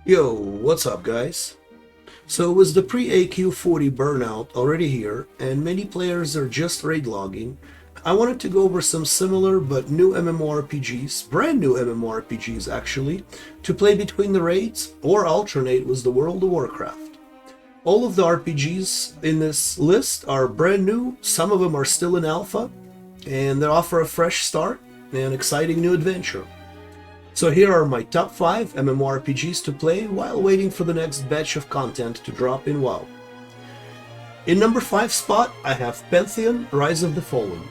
Yo, what's up guys? So with the pre-AQ40 Burnout already here, and many players are just raid logging, I wanted to go over some similar but new MMORPGs, brand new MMORPGs actually, to play between the raids or alternate with the World of Warcraft. All of the RPGs in this list are brand new, some of them are still in alpha, and they offer a fresh start and an exciting new adventure. So here are my top 5 MMORPGs to play while waiting for the next batch of content to drop in WoW. In number 5 spot, I have Pantheon, Rise of the Fallen.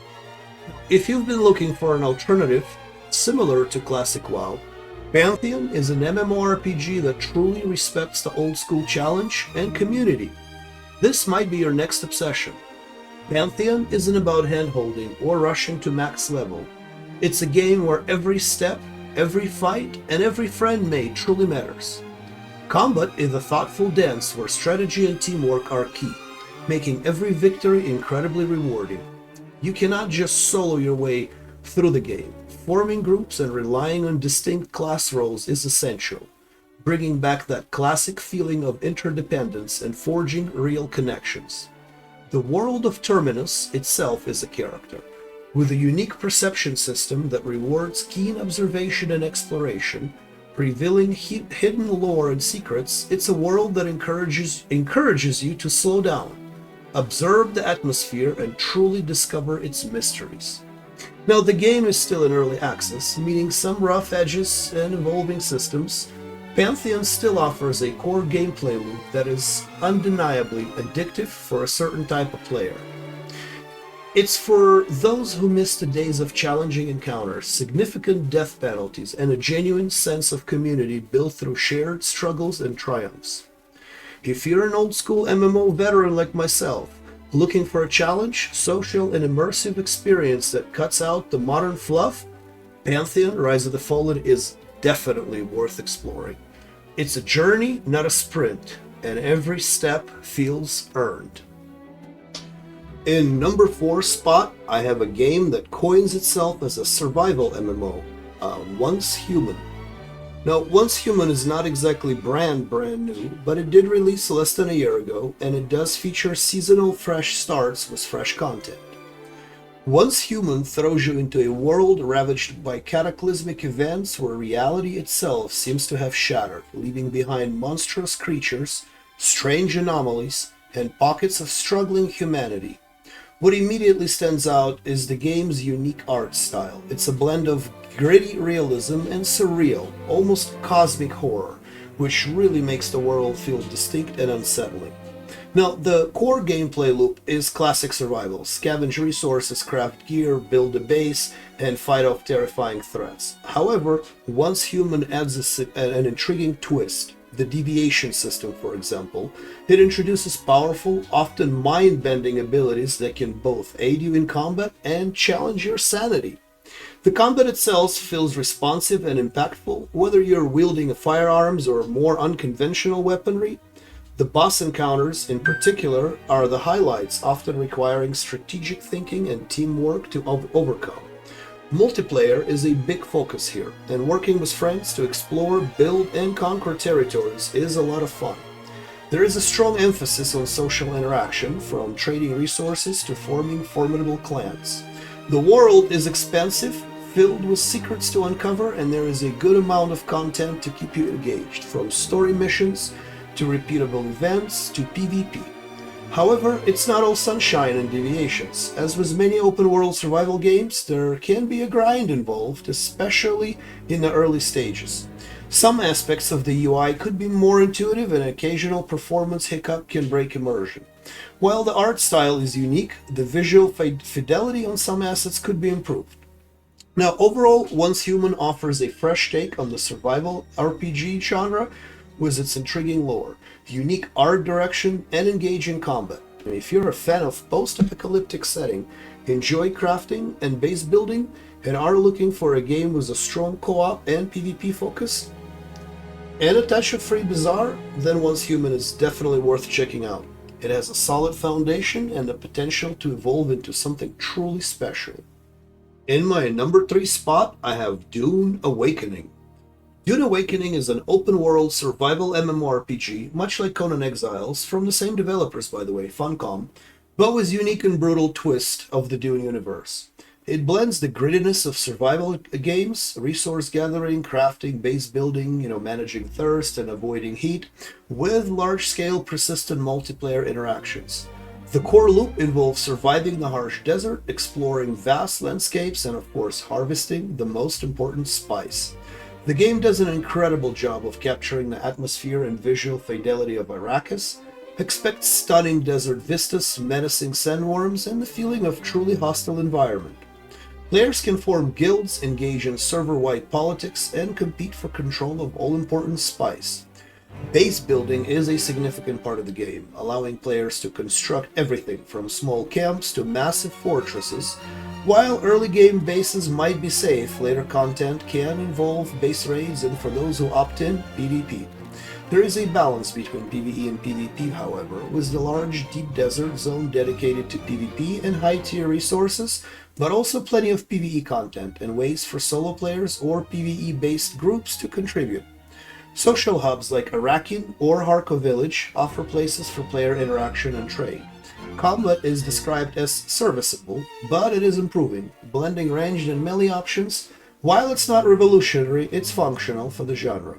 If you've been looking for an alternative similar to classic WoW, Pantheon is an MMORPG that truly respects the old school challenge and community. This might be your next obsession. Pantheon isn't about handholding or rushing to max level. It's a game where every step, every fight, and every friend made truly matters. Combat is a thoughtful dance where strategy and teamwork are key, making every victory incredibly rewarding. You cannot just solo your way through the game. Forming groups and relying on distinct class roles is essential, bringing back that classic feeling of interdependence and forging real connections. The world of Terminus itself is a character, with a unique perception system that rewards keen observation and exploration, revealing hidden lore and secrets. It's a world that encourages you to slow down, observe the atmosphere, and truly discover its mysteries. Now, the game is still in early access, meaning some rough edges and evolving systems. Pantheon still offers a core gameplay loop that is undeniably addictive for a certain type of player. It's for those who miss the days of challenging encounters, significant death penalties, and a genuine sense of community built through shared struggles and triumphs. If you're an old-school MMO veteran like myself, looking for a challenge, social, and immersive experience that cuts out the modern fluff, Pantheon: Rise of the Fallen is definitely worth exploring. It's a journey, not a sprint, and every step feels earned. In number 4 spot, I have a game that coins itself as a survival MMO, Once Human. Now, Once Human is not exactly brand new, but it did release less than a year ago, and it does feature seasonal fresh starts with fresh content. Once Human throws you into a world ravaged by cataclysmic events where reality itself seems to have shattered, leaving behind monstrous creatures, strange anomalies, and pockets of struggling humanity. What immediately stands out is the game's unique art style. It's a blend of gritty realism and surreal, almost cosmic horror, which really makes the world feel distinct and unsettling. Now, the core gameplay loop is classic survival: scavenge resources, craft gear, build a base, and fight off terrifying threats. However, Once Human adds an intriguing twist. The deviation system, for example. It introduces powerful, often mind-bending abilities that can both aid you in combat and challenge your sanity. The combat itself feels responsive and impactful, whether you're wielding firearms or more unconventional weaponry. The boss encounters, in particular, are the highlights, often requiring strategic thinking and teamwork to overcome. Multiplayer is a big focus here, and working with friends to explore, build, and conquer territories is a lot of fun. There is a strong emphasis on social interaction, from trading resources to forming formidable clans. The world is expansive, filled with secrets to uncover, and there is a good amount of content to keep you engaged, from story missions to repeatable events to PvP. However, it's not all sunshine and deviations. As with many open-world survival games, there can be a grind involved, especially in the early stages. Some aspects of the UI could be more intuitive, and an occasional performance hiccup can break immersion. While the art style is unique, the visual fidelity on some assets could be improved. Now, overall, Once Human offers a fresh take on the survival RPG genre with its intriguing lore, unique art direction, and engaging combat. If you're a fan of post-apocalyptic setting, enjoy crafting and base building, and are looking for a game with a strong co-op and PvP focus, and a touch of free bazaar, then Once Human is definitely worth checking out. It has a solid foundation and the potential to evolve into something truly special. In my number 3 spot, I have Dune Awakening. Dune Awakening is an open-world survival MMORPG, much like Conan Exiles, from the same developers, by the way, Funcom, but with unique and brutal twist of the Dune universe. It blends the grittiness of survival games, resource gathering, crafting, base building, managing thirst and avoiding heat, with large-scale persistent multiplayer interactions. The core loop involves surviving the harsh desert, exploring vast landscapes, and of course harvesting the most important spice. The game does an incredible job of capturing the atmosphere and visual fidelity of Arrakis. Expect stunning desert vistas, menacing sandworms, and the feeling of truly hostile environment. Players can form guilds, engage in server-wide politics, and compete for control of all-important spice. Base building is a significant part of the game, allowing players to construct everything from small camps to massive fortresses. While early game bases might be safe, later content can involve base raids and, for those who opt in, PvP. There is a balance between PvE and PvP, however, with the large deep desert zone dedicated to PvP and high-tier resources, but also plenty of PvE content and ways for solo players or PvE-based groups to contribute. Social hubs like Arakian or Harko Village offer places for player interaction and trade. Combat is described as serviceable, but it is improving, blending ranged and melee options. While it's not revolutionary, it's functional for the genre.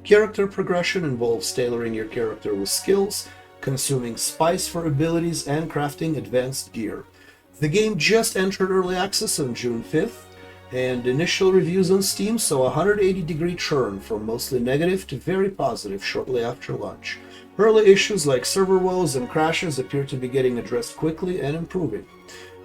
Character progression involves tailoring your character with skills, consuming spice for abilities, and crafting advanced gear. The game just entered early access on June 5th, and initial reviews on Steam saw a 180-degree churn from mostly negative to very positive shortly after launch. Early issues like server woes and crashes appear to be getting addressed quickly and improving.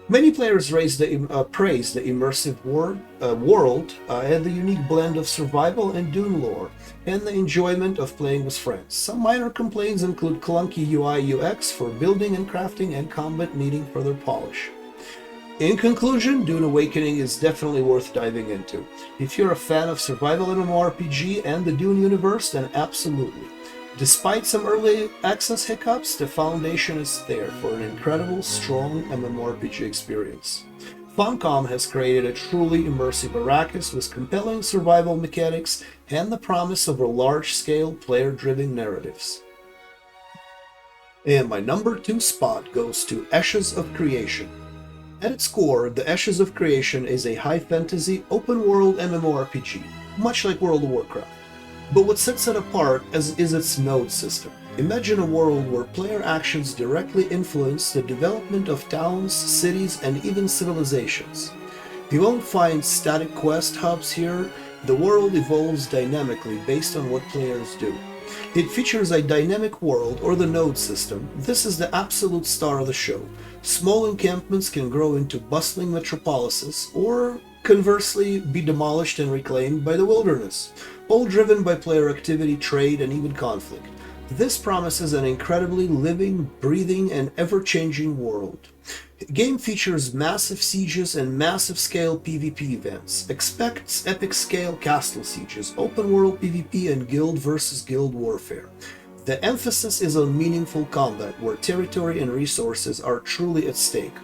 Many players praise the immersive world and the unique blend of survival and Dune lore, and the enjoyment of playing with friends. Some minor complaints include clunky UI UX for building and crafting and combat needing further polish. In conclusion, Dune Awakening is definitely worth diving into. If you're a fan of survival MMORPG and the Dune universe, then absolutely. Despite some early access hiccups, the foundation is there for an incredible, strong MMORPG experience. Funcom has created a truly immersive Arrakis with compelling survival mechanics and the promise of large-scale player-driven narratives. And my number 2 spot goes to Ashes of Creation. At its core, the Ashes of Creation is a high-fantasy, open-world MMORPG, much like World of Warcraft. But what sets it apart is its node system. Imagine a world where player actions directly influence the development of towns, cities, and even civilizations. You won't find static quest hubs here. The world evolves dynamically based on what players do. It features a dynamic world, or the node system. This is the absolute star of the show. Small encampments can grow into bustling metropolises, or conversely be demolished and reclaimed by the wilderness, all driven by player activity, trade, and even conflict. This promises an incredibly living, breathing, and ever-changing world. The game features massive sieges and massive-scale PvP events. Expect epic-scale castle sieges, open-world PvP, and guild versus guild warfare. The emphasis is on meaningful combat, where territory and resources are truly at stake.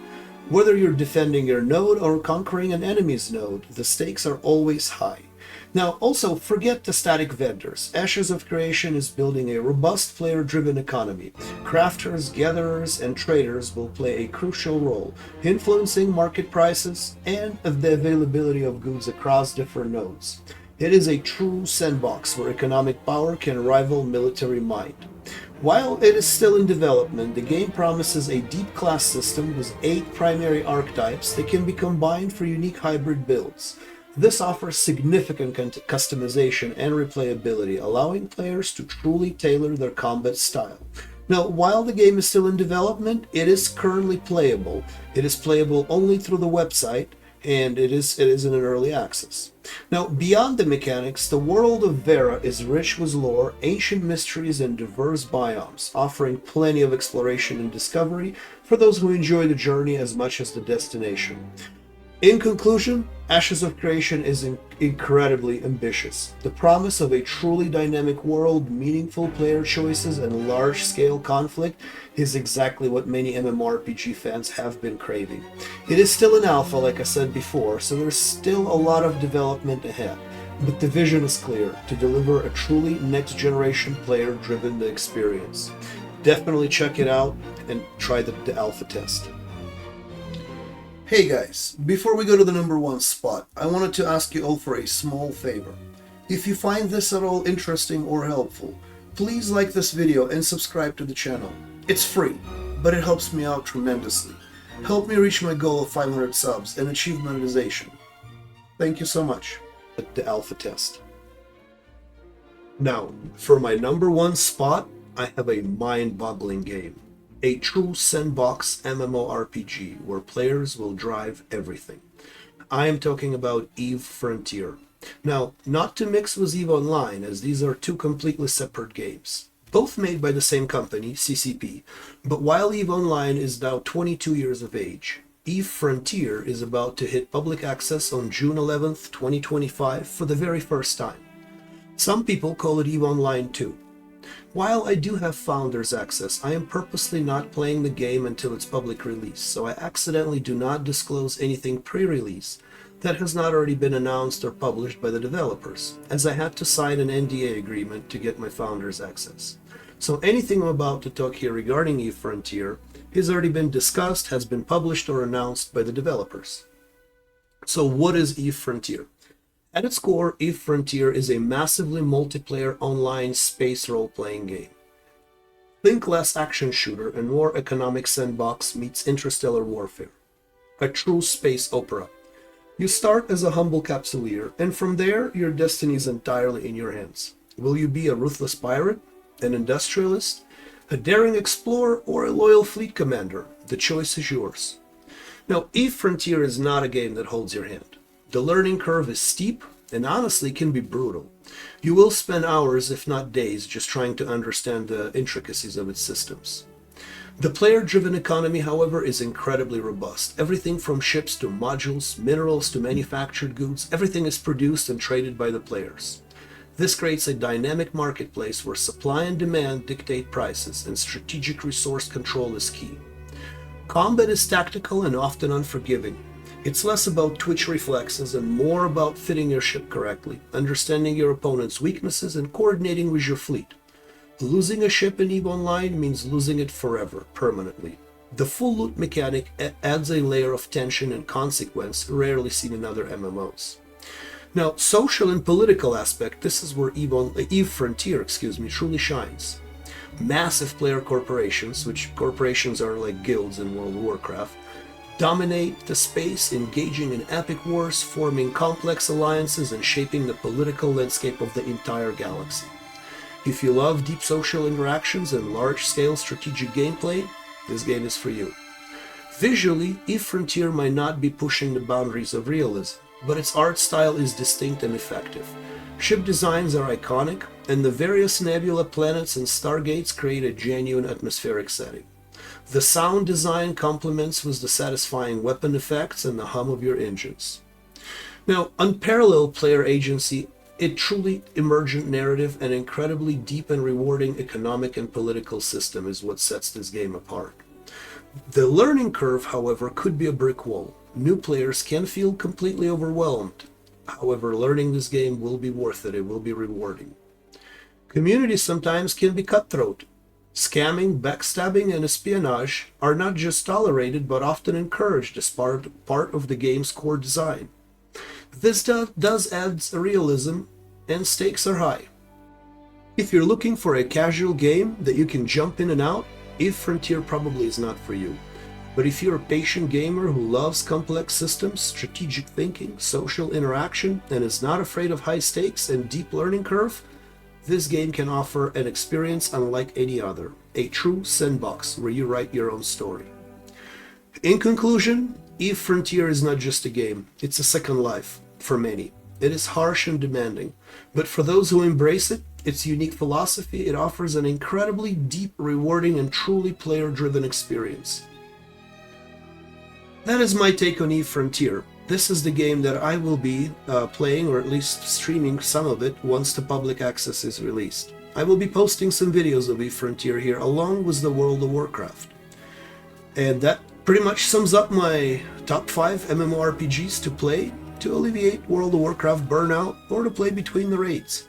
Whether you're defending your node or conquering an enemy's node, the stakes are always high. Now, also, forget the static vendors. Ashes of Creation is building a robust player-driven economy. Crafters, gatherers, and traders will play a crucial role, influencing market prices and the availability of goods across different nodes. It is a true sandbox where economic power can rival military might. While it is still in development, the game promises a deep class system with 8 primary archetypes that can be combined for unique hybrid builds. This offers significant customization and replayability, allowing players to truly tailor their combat style. Now, while the game is still in development, it is currently playable. It is playable only through the website, and it is in an early access. Now, beyond the mechanics, the world of Vera is rich with lore, ancient mysteries, and diverse biomes, offering plenty of exploration and discovery for those who enjoy the journey as much as the destination. In conclusion, Ashes of Creation is incredibly ambitious. The promise of a truly dynamic world, meaningful player choices, and large-scale conflict is exactly what many MMORPG fans have been craving. It is still in alpha, like I said before, so there's still a lot of development ahead. but the vision is clear: to deliver a truly next-generation player-driven experience. Definitely check it out and try the alpha test. Hey guys, before we go to the number one spot, I wanted to ask you all for a small favor. If you find this at all interesting or helpful, please like this video and subscribe to the channel. It's free, but it helps me out tremendously. Help me reach my goal of 500 subs and achieve monetization. Thank you so much. The alpha test. Now, for my number one spot, I have a mind-boggling game. A true sandbox MMORPG where players will drive everything. I am talking about EVE Frontier. Now, not to mix with EVE Online, as these are two completely separate games. Both made by the same company, CCP, but while EVE Online is now 22 years of age, EVE Frontier is about to hit public access on June 11th, 2025 for the very first time. Some people call it EVE Online 2. While I do have Founders Access, I am purposely not playing the game until its public release, so I accidentally do not disclose anything pre-release that has not already been announced or published by the developers, as I had to sign an NDA agreement to get my Founders Access. So anything I'm about to talk here regarding EVE Frontier has already been discussed, has been published or announced by the developers. So what is EVE Frontier? At its core, EVE Frontier is a massively multiplayer online space role-playing game. Think less action shooter and more economic sandbox meets interstellar warfare. A true space opera. You start as a humble capsuleer, and from there, your destiny is entirely in your hands. Will you be a ruthless pirate, an industrialist, a daring explorer, or a loyal fleet commander? The choice is yours. Now, EVE Frontier is not a game that holds your hand. The learning curve is steep and honestly can be brutal. You will spend hours, if not days, just trying to understand the intricacies of its systems. The player-driven economy, however, is incredibly robust. Everything from ships to modules, minerals to manufactured goods, everything is produced and traded by the players. This creates a dynamic marketplace where supply and demand dictate prices, and strategic resource control is key. Combat is tactical and often unforgiving. It's less about twitch reflexes and more about fitting your ship correctly, understanding your opponent's weaknesses, and coordinating with your fleet. Losing a ship in EVE Online means losing it forever, permanently. The full loot mechanic adds a layer of tension and consequence rarely seen in other MMOs. Now, social and political aspect, this is where EVE Frontier truly shines. Massive player corporations, which corporations are like guilds in World of Warcraft, dominate the space, engaging in epic wars, forming complex alliances, and shaping the political landscape of the entire galaxy. If you love deep social interactions and large-scale strategic gameplay, this game is for you. Visually, EVE Frontier might not be pushing the boundaries of realism, but its art style is distinct and effective. Ship designs are iconic, and the various nebula planets and stargates create a genuine atmospheric setting. The sound design complements with the satisfying weapon effects and the hum of your engines. Now, unparalleled player agency, a truly emergent narrative, and incredibly deep and rewarding economic and political system is what sets this game apart. The learning curve, however, could be a brick wall. New players can feel completely overwhelmed. However, learning this game will be worth it. It will be rewarding. Communities sometimes can be cutthroat. Scamming, backstabbing, and espionage are not just tolerated, but often encouraged as part of the game's core design. This does add realism, and stakes are high. If you're looking for a casual game that you can jump in and out, EVE Frontier probably is not for you. But if you're a patient gamer who loves complex systems, strategic thinking, social interaction, and is not afraid of high stakes and deep learning curve, this game can offer an experience unlike any other, a true sandbox where you write your own story. In conclusion, EVE Frontier is not just a game, it's a second life for many. It is harsh and demanding, but for those who embrace it, its unique philosophy, it offers an incredibly deep, rewarding, and truly player-driven experience. That is my take on EVE Frontier. This is the game that I will be playing, or at least streaming some of it, once the public access is released. I will be posting some videos of EVE Frontier here, along with the World of Warcraft. And that pretty much sums up my top 5 MMORPGs to play to alleviate World of Warcraft burnout or to play between the raids.